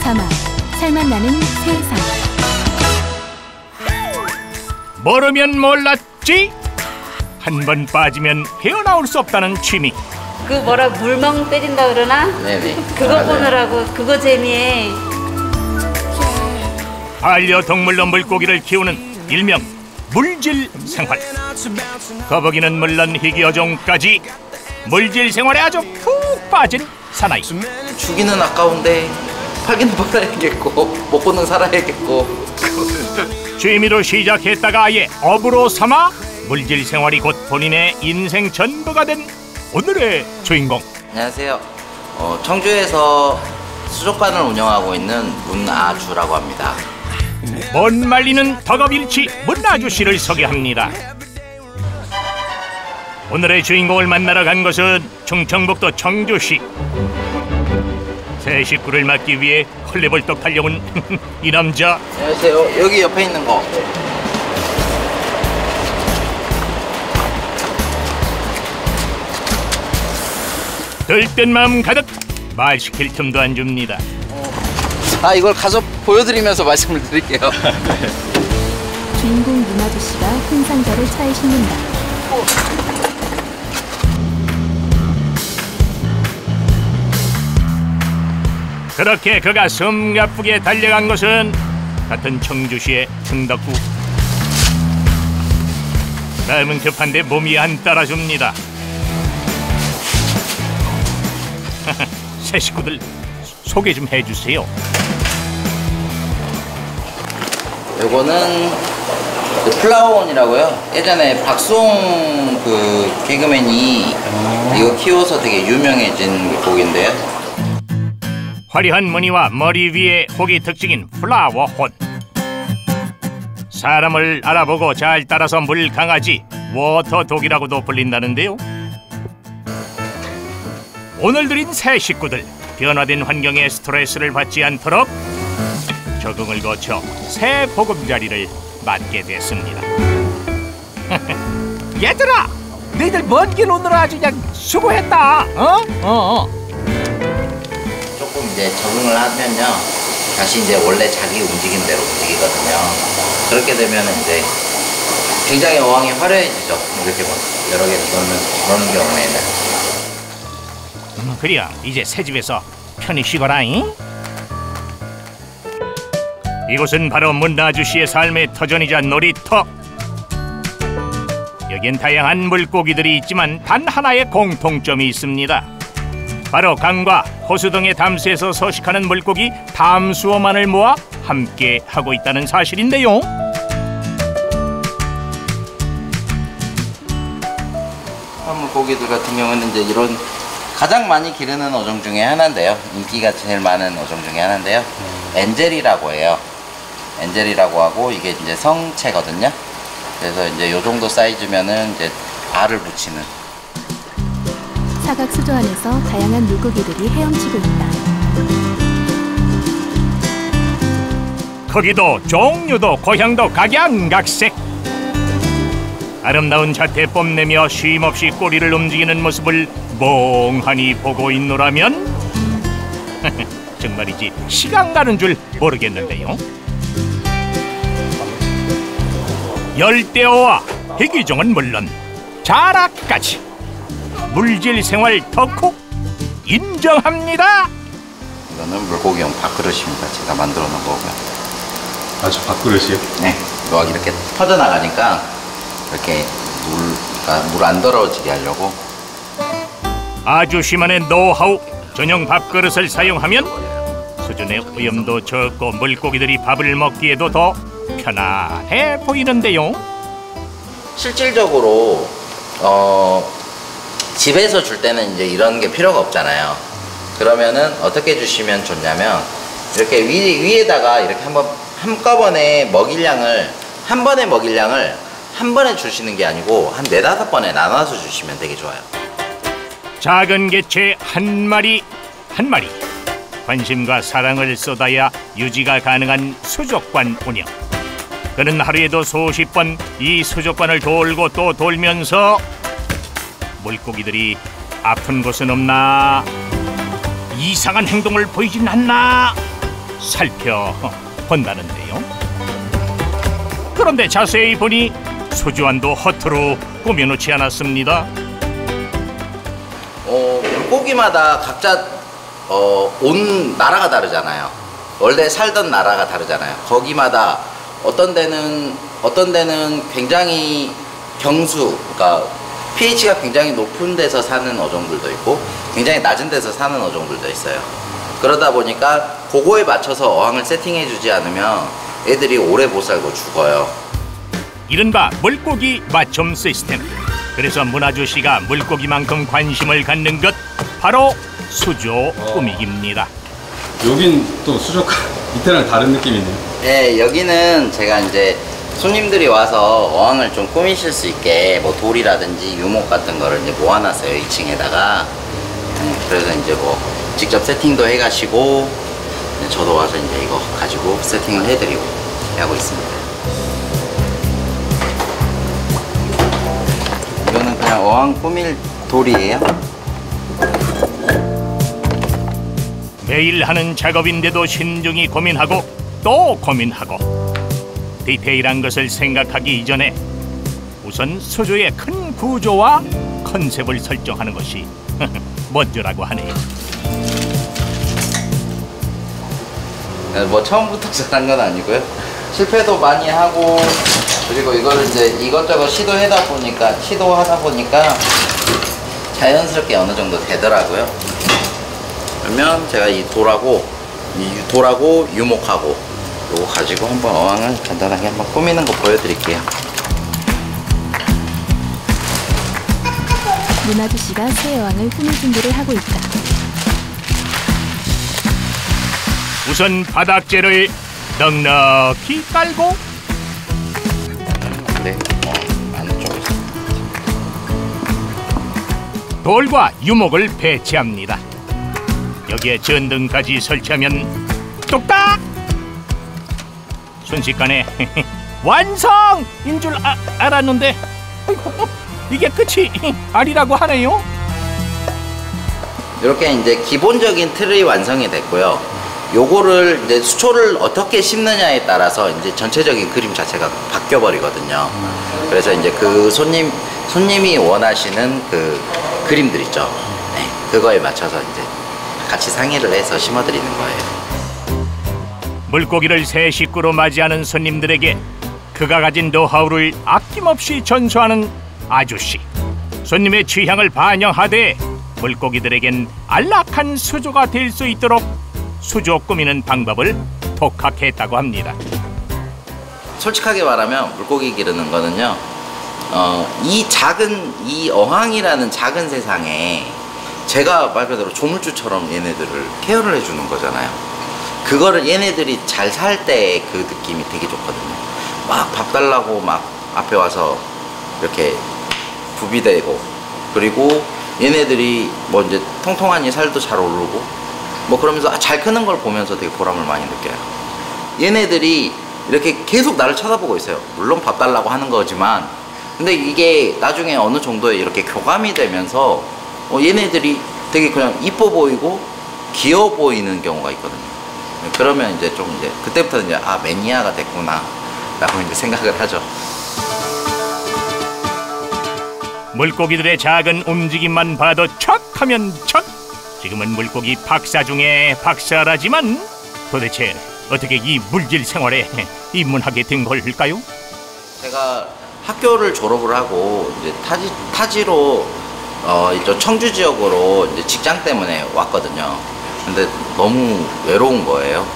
자막, 살맛 나는 세상. 모르면 몰랐지? 한 번 빠지면 헤어나올 수 없다는 취미. 그 뭐라 물멍 때린다 그러나? 네네. 그거 보느라고 그거 재미에. 반려동물로 물고기를 키우는 일명 물질 생활. 거북이는 물론 희귀어종까지 물질 생활에 아주 푹 빠진 사나이. 주기는 아까운데 팔기는 팔아야겠고 먹고는 살아야겠고. 취미로 시작했다가 아예 업으로 삼아 물질 생활이 곧 본인의 인생 전부가 된 오늘의 주인공. 안녕하세요. 청주에서 수족관을 운영하고 있는 문아주라고 합니다. 못 말리는 덕업일치 문아주 씨를 소개합니다. 오늘의 주인공을 만나러 간 곳은 충청북도 청주시. 새 식구를 맡기 위해 헐레벌떡 달려온 이 남자. 안녕하세요. 여기 옆에 있는 거. 들뜬 마음 가득 말 시킬 틈도 안 줍니다. 이걸 가서 보여드리면서 말씀을 드릴게요. 주인공 문아주 씨가 큰 상자를 차에 싣는다. 그렇게 그가 숨가쁘게 달려간 곳은 같은 청주시의 청덕구. 마음은 급한데 몸이 안 따라줍니다. 새 식구들 소개 좀 해주세요. 요거는 플라워원이라고요. 예전에 박수홍 그 개그맨이 이거 키워서 되게 유명해진 물고기인데요. 화려한 무늬와 머리 위에 혹이 특징인 플라워혼. 사람을 알아보고 잘 따라서 물강아지, 워터독이라고도 불린다는데요. 오늘 들인 새 식구들, 변화된 환경에 스트레스를 받지 않도록 적응을 거쳐 새 보금자리를 맞게 됐습니다. 얘들아! 너희들 먼 길 오느라 아주 그냥 수고했다. 조금 이제 적응을 하면요, 다시 이제 원래 자기 움직임대로 움직이거든요. 그렇게 되면 이제 굉장히 어항이 화려해지죠. 이렇게 뭐 여러 개를 넣는 경우에는. 그래야 이제 새 집에서 편히 쉬거라잉. 이곳은 바로 문아주 씨의 삶의 터전이자 놀이터. 여긴 다양한 물고기들이 있지만 단 하나의 공통점이 있습니다. 바로 강과 호수 등의 담수에서 서식하는 물고기 담수어만을 모아 함께 하고 있다는 사실인데요. 물고기들 같은 경우는 이제 이런 가장 많이 기르는 어종 중에 하나인데요. 인기가 제일 많은 어종 중에 하나인데요. 엔젤이라고 해요. 엔젤이라고 하고 이게 이제 성체거든요. 그래서 이제 요 정도 사이즈면은 이제 알을 붙이는. 사각 수조 안에서 다양한 물고기들이 헤엄치고 있다. 크기도 종류도 고향도 각양각색. 아름다운 자태 뽐내며 쉼없이 꼬리를 움직이는 모습을 멍하니 보고 있노라면 정말이지 시간 가는 줄 모르겠는데요. 열대어와 희귀종은 물론 자라까지 물질 생활 덕후 인정합니다. 이거는 물고기용 밥그릇입니다. 제가 만들어 놓은 거고요. 아주 밥그릇이요? 네, 노악이 이렇게 퍼져나가니까 이렇게 물 안 더러워지게 하려고. 아주 심한의 노하우. 전용 밥그릇을 사용하면 수준의 오염도 적고 물고기들이 밥을 먹기에도 더 편안해 보이는데요. 실질적으로 집에서 줄 때는 이제 이런 게 필요가 없잖아요. 그러면은 어떻게 주시면 좋냐면 이렇게 위에다가 이렇게 한꺼번에 한 번에 주시는 게 아니고 한 4-5번에 나눠서 주시면 되게 좋아요. 작은 개체 한 마리 한 마리 관심과 사랑을 쏟아야 유지가 가능한 수족관 운영. 그는 하루에도 수십 번 이 수족관을 돌고 또 돌면서 물고기들이 아픈 곳은 없나, 이상한 행동을 보이진 않나 살펴본다는데요. 그런데 자세히 보니 수조안도 허투루 꾸며놓지 않았습니다. 물고기마다 각자 온 나라가 다르잖아요. 원래 살던 나라가 다르잖아요. 거기마다 어떤 데는 굉장히 경수, 그러니까 pH가 굉장히 높은 데서 사는 어종들도 있고 굉장히 낮은 데서 사는 어종들도 있어요. 그러다 보니까 그거에 맞춰서 어항을 세팅해 주지 않으면 애들이 오래 못 살고 죽어요. 이른바 물고기 맞춤 시스템. 그래서 문아주 씨가 물고기만큼 관심을 갖는 것 바로 수조 꾸미기입니다. 여긴 또 수족관 밑에랑 다른 느낌이네요. 네, 여기는 제가 이제 손님들이 와서 어항을 좀 꾸미실 수 있게 뭐 돌이라든지 유목 같은 거를 이제 모아놨어요, 2층에다가. 그래서 이제 뭐 직접 세팅도 해가시고 저도 와서 이제 이거 가지고 세팅을 해드리고 하고 있습니다. 이거는 그냥 어항 꾸밀 돌이에요. 매일 하는 작업인데도 신중히 고민하고 또 고민하고 디테일한 것을 생각하기 이전에 우선 수조의 큰 구조와 컨셉을 설정하는 것이 먼저라고 하네요. 뭐 처음부터 잘한 건 아니고요. 실패도 많이 하고 그리고 이거를 이제 이것저것 시도하다 보니까 자연스럽게 어느 정도 되더라고요. 그러면 제가 이 돌하고 유목하고 요거 가지고 한번 어항을 간단하게 한번 꾸미는 거 보여드릴게요. 문아주 씨가 새 어항을 꾸밀 준비를 하고 있다. 우선 바닥재를 넉넉히 깔고 네, 안쪽에서 돌과 유목을 배치합니다. 여기에 전등까지 설치하면 뚝딱! 순식간에 완성인 줄 알았는데 아이고, 이게 끝이 아니라고 하네요. 이렇게 이제 기본적인 틀이 완성이 됐고요. 요거를 이제 수초를 어떻게 심느냐에 따라서 이제 전체적인 그림 자체가 바뀌어 버리거든요. 그래서 이제 그 손님이 원하시는 그 그림들 있죠. 네, 그거에 맞춰서 이제 같이 상의를 해서 심어드리는 거예요. 물고기를 새 식구로 맞이하는 손님들에게 그가 가진 노하우를 아낌없이 전수하는 아주씨. 손님의 취향을 반영하되 물고기들에겐 안락한 수조가 될 수 있도록 수조 꾸미는 방법을 독학했다고 합니다. 솔직하게 말하면 물고기 기르는 거는요, 이 어항이라는 작은 세상에 제가 말 그대로 조물주처럼 얘네들을 케어를 해주는 거잖아요. 그거를 얘네들이 잘 살 때 그 느낌이 되게 좋거든요. 막 밥 달라고 막 앞에 와서 이렇게 부비대고, 그리고 얘네들이 뭐 이제 통통하니 살도 잘 오르고 뭐 그러면서 잘 크는 걸 보면서 되게 보람을 많이 느껴요. 얘네들이 이렇게 계속 나를 쳐다보고 있어요. 물론 밥 달라고 하는 거지만, 근데 이게 나중에 어느 정도에 이렇게 교감이 되면서 얘네들이 되게 그냥 이뻐 보이고 귀여워 보이는 경우가 있거든요. 그러면 이제 좀 이제 그때부터 이제 매니아가 됐구나 라고 이제 생각을 하죠. 물고기들의 작은 움직임만 봐도 척 하면 척. 지금은 물고기 박사 중에 박사라지만 도대체 어떻게 이 물질 생활에 입문하게 된 걸까요? 제가 학교를 졸업을 하고 이제 타지로 이쪽 청주 지역으로 이제 직장 때문에 왔거든요. 근데 너무 외로운 거예요.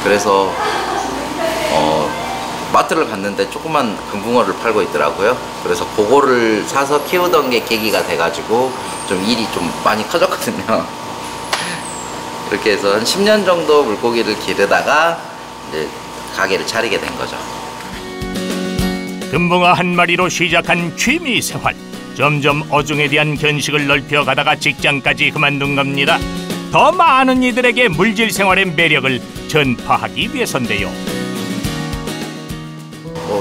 그래서 마트를 갔는데 조그만 금붕어를 팔고 있더라고요. 그래서 그거를 사서 키우던 게 계기가 돼가지고 좀 일이 좀 많이 커졌거든요. 그렇게 해서 한 10년 정도 물고기를 기르다가 이제 가게를 차리게 된 거죠. 금붕어 한 마리로 시작한 취미 생활. 점점 어종에 대한 견식을 넓혀가다가 직장까지 그만둔 겁니다. 더 많은 이들에게 물질 생활의 매력을 전파하기 위해서인데요.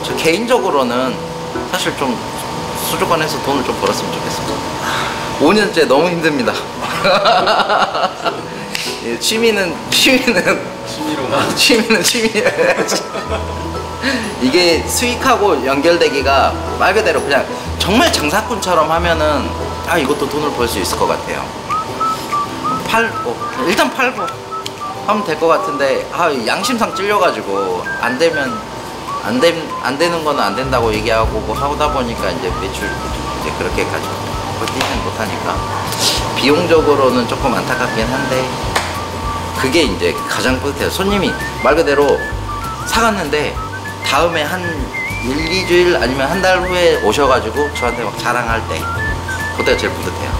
저 개인적으로는 사실 좀 수족관에서 돈을 좀 벌었으면 좋겠습니다. 5년째 너무 힘듭니다. 예, 취미는 취미로 이게 수익하고 연결되기가 말 그대로 그냥 정말 장사꾼처럼 하면은 이것도 돈을 벌 수 있을 것 같아요. 일단 팔고 하면 될 것 같은데 양심상 찔려가지고 안 되는 거는 안 된다고 얘기하고 뭐 하다 보니까 이제 매출 이제 그렇게 가지고 버티지 못하니까 비용적으로는 조금 안타깝긴 한데 그게 이제 가장 뿌듯해요. 손님이 말 그대로 사갔는데 다음에 한 1, 2주일 아니면 한 달 후에 오셔가지고 저한테 막 자랑할 때 그때가 제일 뿌듯해요.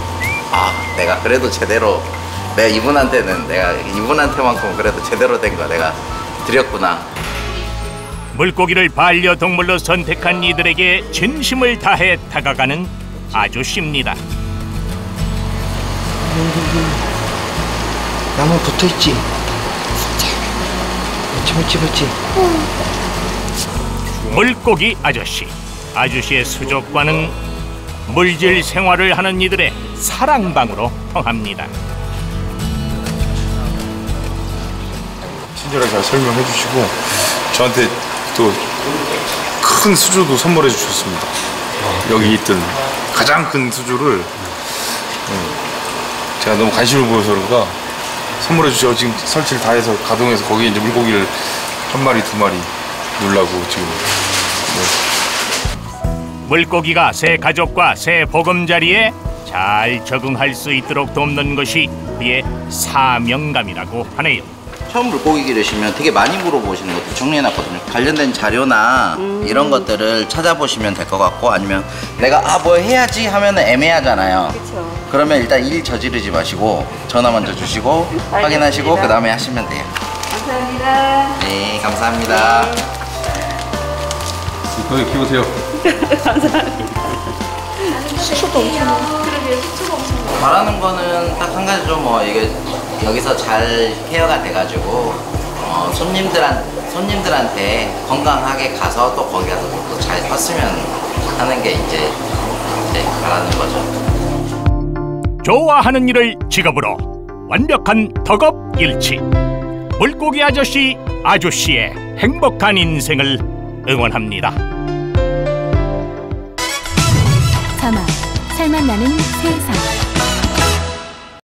내가 그래도 제대로 내가 이분한테만큼 그래도 제대로 된 거 내가 드렸구나. 물고기를 반려동물로 선택한 이들에게 진심을 다해 다가가는 아저씨입니다. 나무 붙어있지? 맞지. 물고기 아저씨. 아저씨의 수족관은 물질 생활을 하는 이들의 사랑방으로 통합니다. 친절하게 잘 설명해 주시고 저한테 또 큰 수조도 선물해 주셨습니다. 여기 있던 가장 큰 수조를 제가 너무 관심을 보여서 그런가 선물해 주셔서 지금 설치를 다 해서 가동해서 거기에 이제 물고기를 한 마리, 두 마리 놀라고 지금. 물고기가 새 가족과 새 보금자리에 잘 적응할 수 있도록 돕는 것이 우리의 사명감이라고 하네요. 처음 물고기 기르시면 되게 많이 물어보시는 것들 정리해놨거든요. 관련된 자료나 이런 것들을 찾아보시면 될 것 같고 아니면 내가 뭐 해야지 하면 애매하잖아요. 그쵸. 그러면 일단 일 저지르지 마시고 전화 먼저 주시고 확인하시고 그 다음에 하시면 돼요. 감사합니다. 네, 감사합니다. 거기 키우세요. 바라는 거는 딱 한 가지죠. 뭐 이게 여기서 잘 케어가 돼가지고 손님들한테 건강하게 가서 또 거기 가서 또 잘 컸으면 하는 게 이제 바라는 거죠. 좋아하는 일을 직업으로 완벽한 덕업일치. 물고기 아저씨의 행복한 인생을 응원합니다. 사막, 살맛 나는 세상.